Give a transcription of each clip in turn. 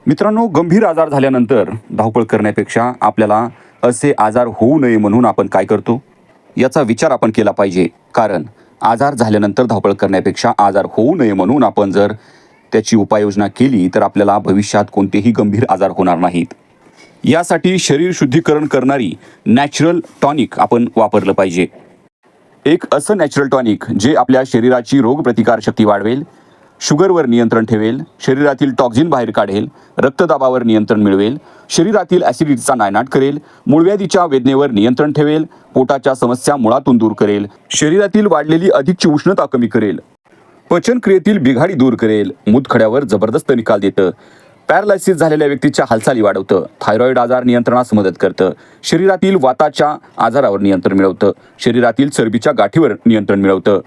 मित्रांनो, गंभीर आजार झाल्यानंतर धावपळ करण्यापेक्षा आपल्याला असे आजार होऊ नये म्हणून आपण काय करतो याचा विचार आपण केला पाहिजे. कारण आजार झाल्यानंतर धावपळ करण्यापेक्षा आजार होऊ नये म्हणून आपण जर त्याची उपाययोजना केली तर आपल्याला भविष्यात कोणतेही गंभीर आजार होणार नाहीत. यासाठी शरीर शुद्धीकरण करणारी नॅचरल टॉनिक आपण वापरलं पाहिजे. एक असं नॅचरल टॉनिक जे आपल्या शरीराची रोगप्रतिकारशक्ती वाढवेल, शुगरवर नियंत्रण ठेवेल, शरीरातील टॉक्झिन बाहेर काढेल, रक्तदाबावर नियंत्रण मिळवेल, शरीरातील ॲसिडिटीचा नायनाट करेल, मूळव्याधीच्या वेदनेवर नियंत्रण ठेवेल, पोटाच्या समस्या मुळातून दूर करेल, शरीरातील वाढलेली अधिकची उष्णता कमी करेल, पचनक्रियेतील बिघाडी दूर करेल, मूतखड्यावर जबरदस्त निकाल देतं, पॅरालायसिस झालेल्या व्यक्तीच्या हालचाली वाढवतं, थायरॉइड आजार नियंत्रणास मदत करतं, शरीरातील वाताच्या आजारावर नियंत्रण मिळवतं, शरीरातील चरबीच्या गाठीवर नियंत्रण मिळवतं,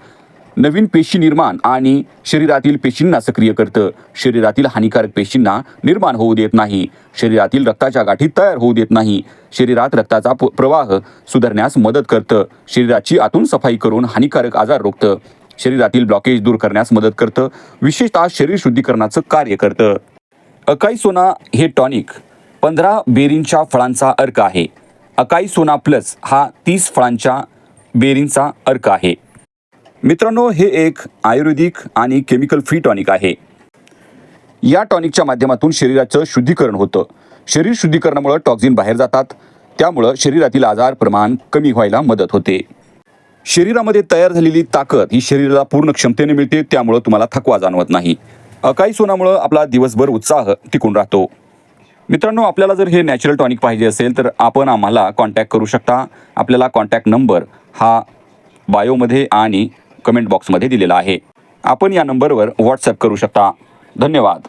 नवीन पेशी निर्माण आणि शरीरातील पेशींना सक्रिय करतं, शरीरातील हानिकारक पेशींना निर्माण होऊ देत नाही, शरीरातील रक्ताच्या गाठी तयार होऊ देत नाही, शरीरात रक्ताचा प्रवाह सुधारण्यास मदत करतं, शरीराची आतून सफाई करून हानिकारक आजार रोखतं, शरीरातील ब्लॉकेज दूर करण्यास मदत करतं, विशेषतः शरीर शुद्धीकरणाचं कार्य करतं. अकाई सोना हे टॉनिक 15 बेरींच्या फळांचा अर्क आहे. अकाई सोना प्लस हा 30 फळांच्या बेरींचा अर्क आहे. मित्रांनो, हे एक आयुर्वेदिक आणि केमिकल फ्री टॉनिक आहे. या टॉनिकच्या माध्यमातून शरीराचं शुद्धीकरण होतं. शरीर शुद्धीकरणामुळे टॉक्झिन बाहेर जातात, त्यामुळं शरीरातील आजार प्रमाण कमी व्हायला मदत होते. शरीरामध्ये तयार झालेली ताकद ही शरीराला पूर्ण क्षमतेने मिळते, त्यामुळं तुम्हाला थकवा जाणवत नाही. अकाई सोनामुळं आपला दिवसभर उत्साह टिकून राहतो. मित्रांनो, आपल्याला जर हे नॅचरल टॉनिक पाहिजे असेल तर आपण आम्हाला कॉन्टॅक्ट करू शकता. आपल्याला कॉन्टॅक्ट नंबर हा बायोमध्ये आणि कमेंट बॉक्समध्ये दिलेला आहे. आपण या नंबरवर व्हॉट्सअप करू शकता. धन्यवाद.